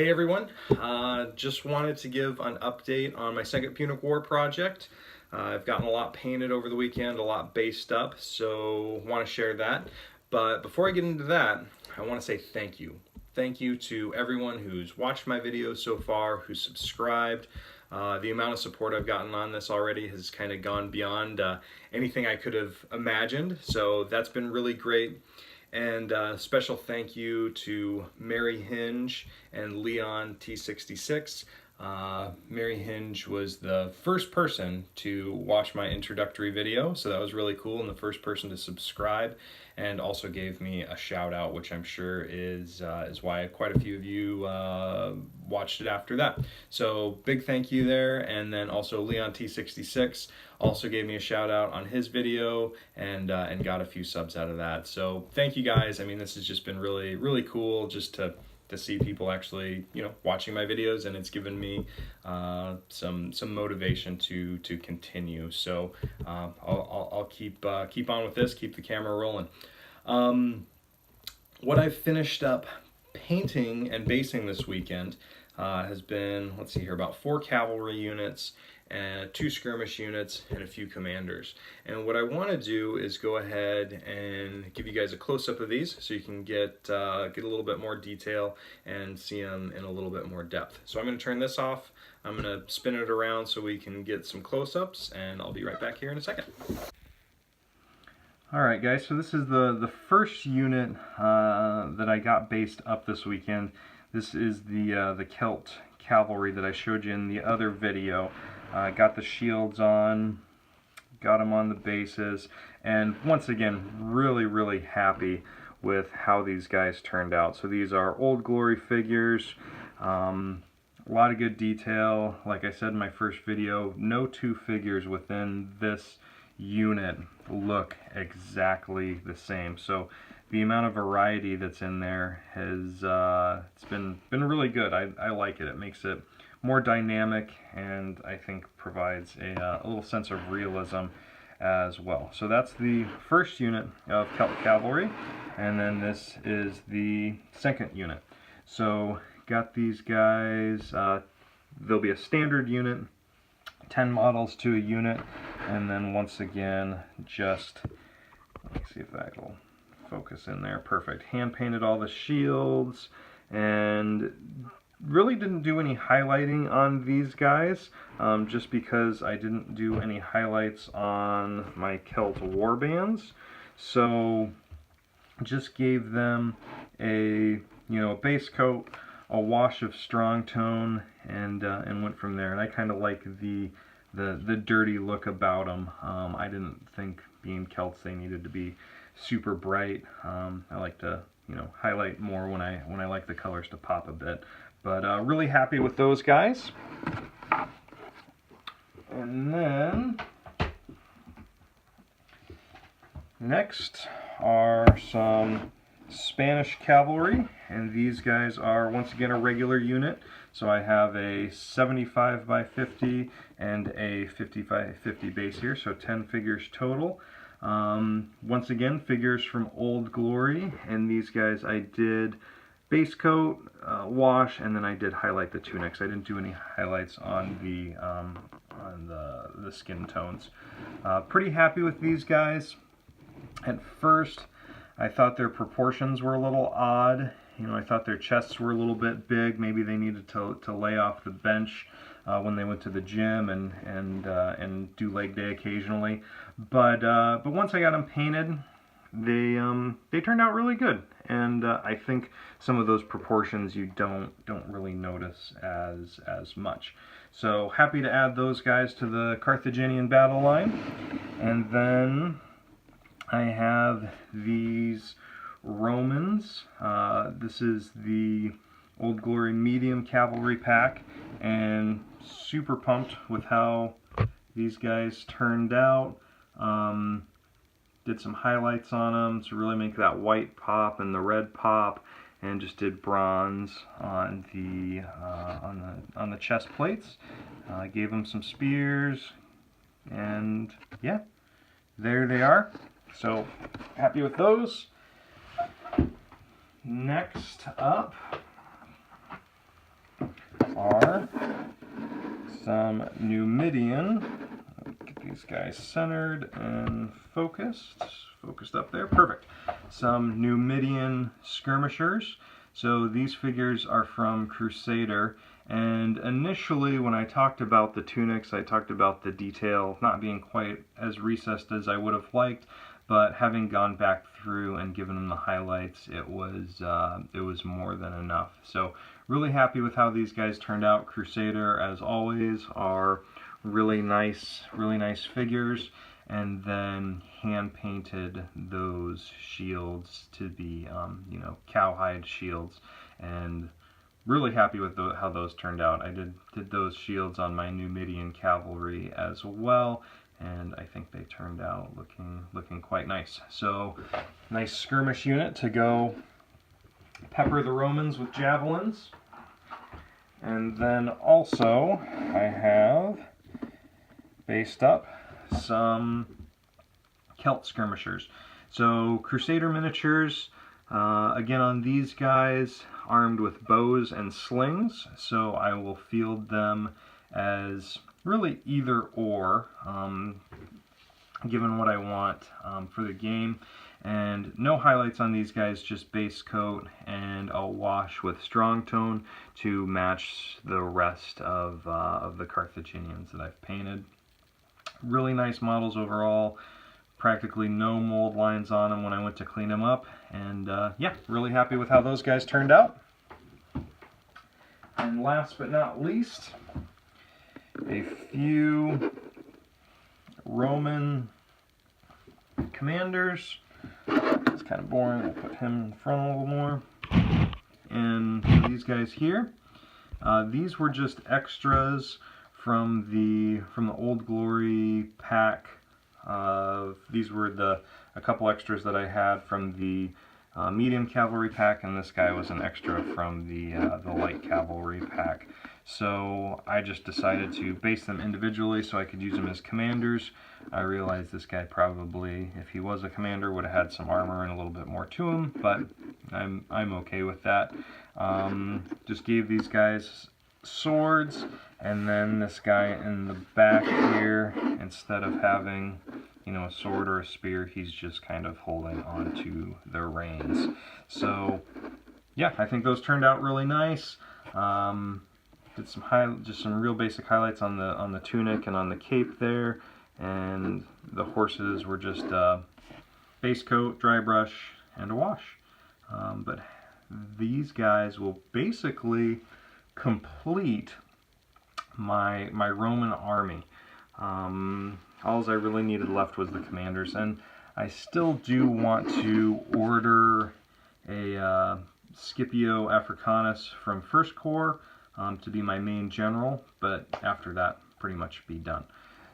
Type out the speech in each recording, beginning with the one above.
Hey everyone, just wanted to give an update on my second Punic War project. I've gotten a lot painted over the weekend, a lot based up, so want to share that. But before I get into that, I want to say thank you. Thank you to everyone who's watched my videos so far, who's subscribed. The amount of support I've gotten on this already has kind of gone beyond anything I could have imagined, so that's been really great. And special thank you to Mary Hinge and Leon T66. Mary Hinge was the first person to watch my introductory video, so that was really cool, and the first person to subscribe, and also gave me a shout out, which I'm sure is why quite a few of you watched it after that. So big thank you there. And then also Leon T66 also gave me a shout out on his video and got a few subs out of that. So thank you guys. I mean, this has just been really cool just to see people actually, watching my videos, and it's given me some motivation to continue. So I'll keep on with this, keep the camera rolling. What I've finished up painting and basing this weekend has been, let's see here, about 4 cavalry units and 2 skirmish units and a few commanders. And what I want to do is go ahead and give you guys a close-up of these so you can get a little bit more detail and see them in a little bit more depth. So I'm going to turn this off, I'm going to spin it around so we can get some close-ups, and I'll be right back here in a second. Alright guys, so this is the first unit that I got based up this weekend. This is the Celt cavalry that I showed you in the other video. Got the shields on, got them on the bases, and once again, really happy with how these guys turned out. So these are Old Glory figures, a lot of good detail. Like I said in my first video, no 2 figures within this unit look exactly the same. So the amount of variety that's in there has it's been really good. I like it. It makes it more dynamic, and I think provides a little sense of realism as well. So that's the first unit of Celt Cavalry, and then this is the second unit. So got these guys, there'll be a standard unit, 10 models to a unit, and then once again, just, let me see if that will focus in there. Perfect. Hand painted all the shields, and really didn't do any highlighting on these guys, just because I didn't do any highlights on my Celt warbands. So just gave them a base coat, a wash of strong tone, and went from there. And I kind of like the dirty look about them. I didn't think, being Celts, they needed to be super bright. I like to highlight more when I like the colors to pop a bit. But really happy with those guys. And then next are some Spanish cavalry, and these guys are once again a regular unit. So I have a 75 by 50 and a 50 by 50 base here, so 10 figures total. Once again, figures from Old Glory, and these guys I did base coat, wash, and then I did highlight the tunics. I didn't do any highlights on the skin tones. Pretty happy with these guys. At first, I thought their proportions were a little odd. I thought their chests were a little bit big. Maybe they needed to lay off the bench when they went to the gym and do leg day occasionally. But once I got them painted, they turned out really good. And I think some of those proportions you don't really notice as much. So happy to add those guys to the Carthaginian battle line. And then I have these Romans. This is the Old Glory medium cavalry pack, and super pumped with how these guys turned out. Did some highlights on them to really make that white pop and the red pop, and just did bronze on the chest plates. Gave them some spears, and yeah, there they are. So happy with those. Next up are some Numidian. Get these guys centered and focused. Focused up there. Perfect. Some Numidian skirmishers. So these figures are from Crusader. And initially when I talked about the tunics, I talked about the detail not being quite as recessed as I would have liked. But having gone back through and given them the highlights, it was more than enough. So really happy with how these guys turned out. Crusader, as always, are really nice figures. And then hand painted those shields to be, cowhide shields. And really happy with how those turned out. I did those shields on my Numidian cavalry as well. And I think they turned out looking quite nice. So, nice skirmish unit to go pepper the Romans with javelins. And then also, I have based up some Celt skirmishers. So, Crusader miniatures, again on these guys, armed with bows and slings. So, I will field them as really either or, given what I want for the game. And no highlights on these guys, just base coat and a wash with strong tone to match the rest of the Carthaginians that I've painted. Really nice models overall. Practically no mold lines on them when I went to clean them up. And yeah, really happy with how those guys turned out. And last but not least, a few Roman commanders. It's kind of boring. We'll put him in front a little more. And these guys here. These were just extras from the Old Glory pack. These were a couple extras that I had from the medium cavalry pack, and this guy was an extra from the light cavalry pack. So I just decided to base them individually so I could use them as commanders. I realized this guy probably, if he was a commander, would have had some armor and a little bit more to him, but I'm okay with that. Just gave these guys swords, and then this guy in the back here, instead of having a sword or a spear, he's just kind of holding on to the reins. So yeah, I think those turned out really nice. Did just some real basic highlights on the tunic and on the cape there, and the horses were just base coat, dry brush, and a wash. But these guys will basically complete my Roman army. All I really needed left was the commanders, and I still do want to order a Scipio Africanus from First Corps to be my main general, but after that, pretty much be done.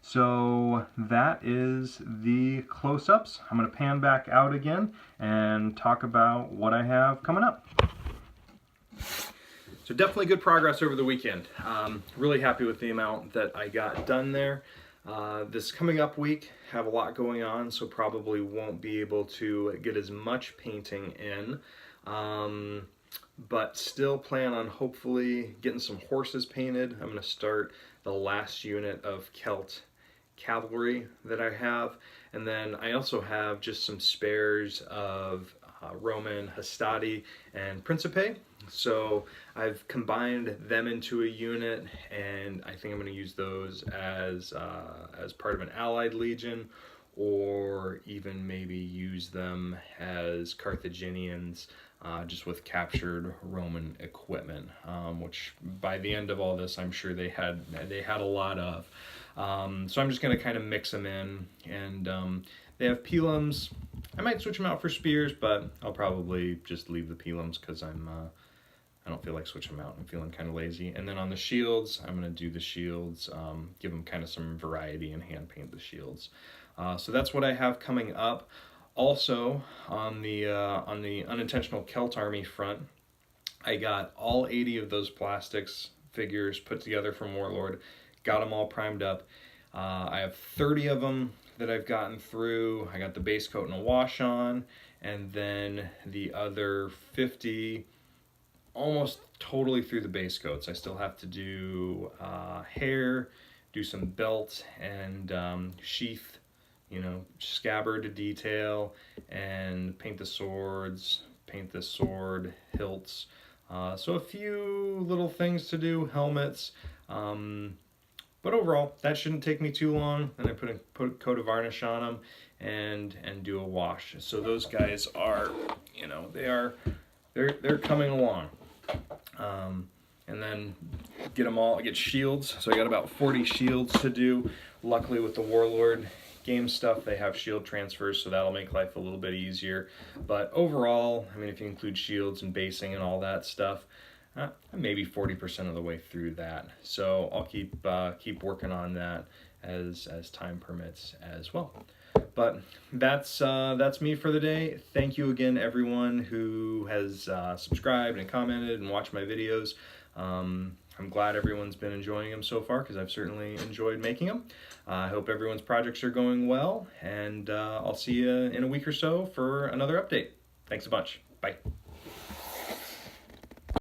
So that is the close-ups. I'm going to pan back out again and talk about what I have coming up. So definitely good progress over the weekend. Really happy with the amount that I got done there. This coming up week, have a lot going on, so probably won't be able to get as much painting in. But still plan on hopefully getting some horses painted. I'm going to start the last unit of Celt cavalry that I have, and then I also have just some spares of Roman Hastati and Principe. So I've combined them into a unit, and I think I'm going to use those as part of an allied legion, or even maybe use them as Carthaginians, just with captured Roman equipment, which by the end of all this, I'm sure they had a lot of. So I'm just going to kind of mix them in, and they have pilums. I might switch them out for spears, but I'll probably just leave the pilums because I don't feel like switching them out. I'm feeling kind of lazy. And then on the shields, I'm going to do the shields, give them kind of some variety and hand paint the shields. So that's what I have coming up. Also, on the unintentional Celt army front, I got all 80 of those plastics figures put together from Warlord, got them all primed up. I have 30 of them that I've gotten through. I got the base coat and a wash on, and then the other 50 almost totally through the base coats. I still have to do hair, do some belt and sheath, scabbard detail, and paint the swords, paint the sword hilts. So a few little things to do, helmets. But overall, that shouldn't take me too long. And I put a coat of varnish on them and do a wash. So those guys are, they're coming along. And then get shields. So I got about 40 shields to do. Luckily with the Warlord game stuff, they have shield transfers, so that'll make life a little bit easier. But overall, I mean, if you include shields and basing and all that stuff, maybe 40% of the way through that. So I'll keep working on that as time permits as well. But that's me for the day. Thank you again, everyone who has subscribed and commented and watched my videos. I'm glad everyone's been enjoying them so far, because I've certainly enjoyed making them. I hope everyone's projects are going well, and I'll see you in a week or so for another update. Thanks a bunch. Bye.